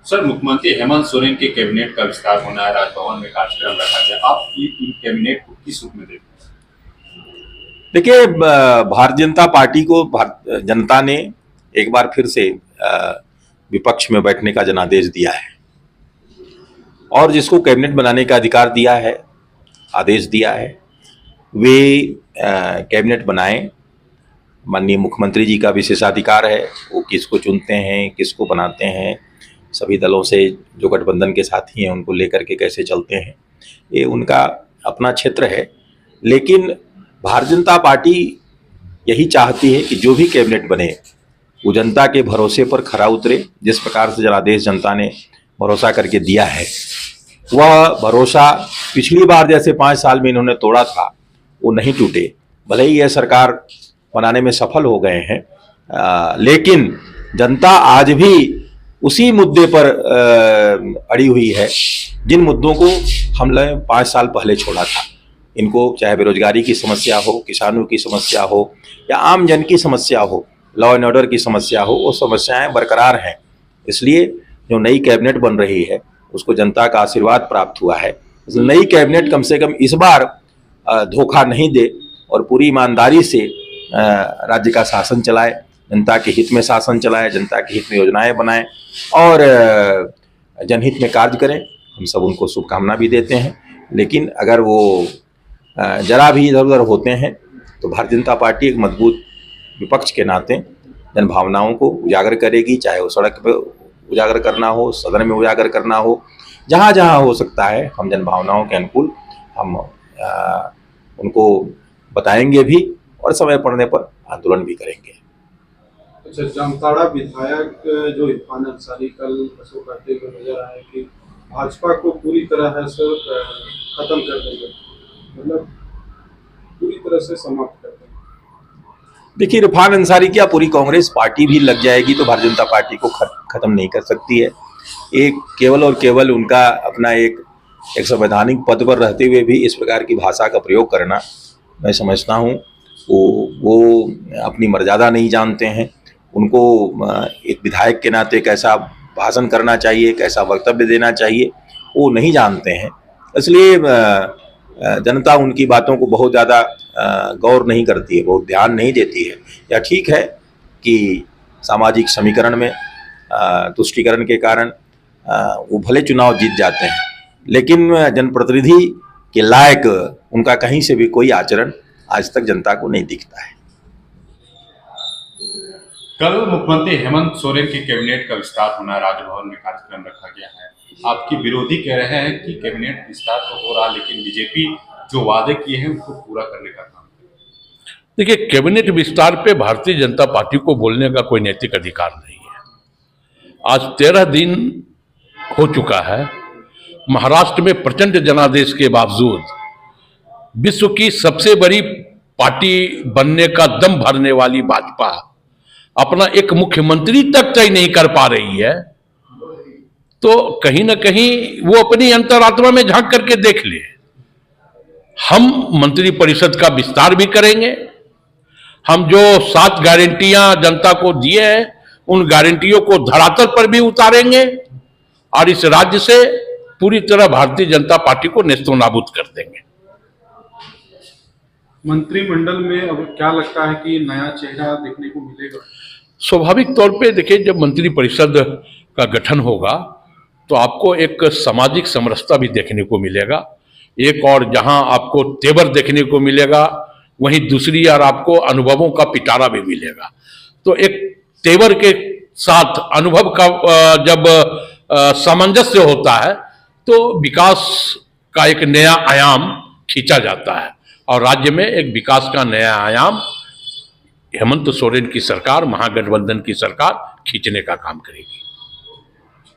Sir, मुख्यमंत्री हेमंत सोरेन के cabinet का विस्तार होना है, राजभवन में कार्यक्रम रखा गया। आप ये इन कैबिनेट को किस रूप में देखते हैं? देखिए, भारतीय जनता पार्टी को जनता ने एक बार फिर से विपक्ष में बैठने का जनादेश दिया है और जिसको कैबिनेट बनाने का अधिकार दिया है, आदेश दिया है, वे कैबिनेट बनाएं। माननीय मुख्यमंत्री जी का विशेषाधिकार है, वो किसको चुनते हैं, किसको बनाते हैं, सभी दलों से जो गठबंधन के साथी हैं उनको लेकर के कैसे चलते हैं, ये उनका अपना क्षेत्र है। लेकिन भारतीय जनता पार्टी यही चाहती है कि जो भी कैबिनेट बने वो जनता के भरोसे पर खरा उतरे। जिस प्रकार से जनादेश जनता ने भरोसा करके दिया है, वह भरोसा पिछली बार जैसे 5 साल में इन्होंने तोड़ा था वो नहीं टूटे। भले ही यह सरकार बनाने में सफल हो गए हैं, लेकिन जनता आज भी उसी मुद्दे पर अड़ी हुई है जिन मुद्दों को हमने 5 साल पहले छोड़ा था। इनको चाहे बेरोजगारी की समस्या हो, किसानों की समस्या हो या आम जन की समस्या हो, लॉ एंड ऑर्डर की समस्या हो, वो समस्याएं बरकरार हैं। इसलिए जो नई कैबिनेट बन रही है उसको जनता का आशीर्वाद प्राप्त हुआ है। इसलिए नई कैबिनेट कम से कम इस बार धोखा नहीं दे और पूरी ईमानदारी से राज्य का शासन चलाए, जनता के हित में शासन चलाए, जनता के हित में योजनाएं बनाए और जनहित में कार्य करें। हम सब उनको शुभकामना भी देते हैं। लेकिन अगर वो जरा भी इधर उधर होते हैं तो भारतीय जनता पार्टी एक मजबूत विपक्ष के नाते जन भावनाओं को उजागर करेगी, चाहे वो सड़क पर उजागर करना हो, सदन में उजागर करना हो, जहाँ जहाँ हो सकता है हम जन भावनाओं के अनुकूल हम उनको बताएंगे भी और समय पड़ने पर आंदोलन भी करेंगे। अच्छा, जामताड़ा विधायक जो इरफान अंसारी कल अशोक करते हुए नजर आए कि भाजपा को पूरी तरह से खत्म कर देंगे, मतलब पूरी तरह से समाप्त कर देंगे। देखिए, इरफान अंसारी क्या पूरी कांग्रेस पार्टी भी लग जाएगी तो भारतीय जनता पार्टी को खत्म नहीं कर सकती है। एक केवल और केवल उनका अपना एक संवैधानिक पद पर रहते हुए भी इस प्रकार की भाषा का प्रयोग करना, मैं समझता हूँ वो अपनी मर्यादा नहीं जानते हैं। उनको एक विधायक के नाते कैसा भाषण करना चाहिए, कैसा वक्तव्य देना चाहिए, वो नहीं जानते हैं। इसलिए जनता उनकी बातों को बहुत ज़्यादा गौर नहीं करती है, बहुत ध्यान नहीं देती है। या ठीक है कि सामाजिक समीकरण में तुष्टीकरण के कारण वो भले चुनाव जीत जाते हैं, लेकिन जनप्रतिनिधि के लायक उनका कहीं से भी कोई आचरण आज तक जनता को नहीं दिखता है। कल मुख्यमंत्री हेमंत सोरेन के कैबिनेट का विस्तार होना है, राजभवन में कार्यक्रम रखा गया है। आपके विरोधी कह रहे हैं कि कैबिनेट विस्तार तो हो रहा, लेकिन बीजेपी जो वादे किए हैं उसको पूरा करने का काम करे। देखिए, कैबिनेट विस्तार पे भारतीय जनता पार्टी को बोलने का कोई नैतिक अधिकार नहीं है। आज 13 दिन हो चुका है। महाराष्ट्र में प्रचंड जनादेश के बावजूद विश्व की सबसे बड़ी पार्टी बनने का दम भरने वाली भाजपा अपना एक मुख्यमंत्री तक तय नहीं कर पा रही है, तो कहीं ना कहीं वो अपनी अंतरात्मा में झांक करके देख ले। हम मंत्रिपरिषद का विस्तार भी करेंगे। हम जो 7 गारंटियां जनता को दिए हैं उन गारंटियों को धरातल पर भी उतारेंगे और इस राज्य से पूरी तरह भारतीय जनता पार्टी को नेस्तो नाबूद कर देंगे। मंत्रिमंडल में अब क्या लगता है कि नया चेहरा देखने को मिलेगा? स्वाभाविक तौर पे देखिए, जब मंत्रिपरिषद का गठन होगा तो आपको एक सामाजिक समरसता भी देखने को मिलेगा। एक और जहां आपको तेवर देखने को मिलेगा, वहीं दूसरी और आपको अनुभवों का पिटारा भी मिलेगा। तो एक तेवर के साथ अनुभव का जब सामंजस्य होता है तो विकास का एक नया आयाम खींचा जाता है और राज्य में एक विकास का नया आयाम हेमंत सोरेन की सरकार, महागठबंधन की सरकार खींचने का काम करेगी।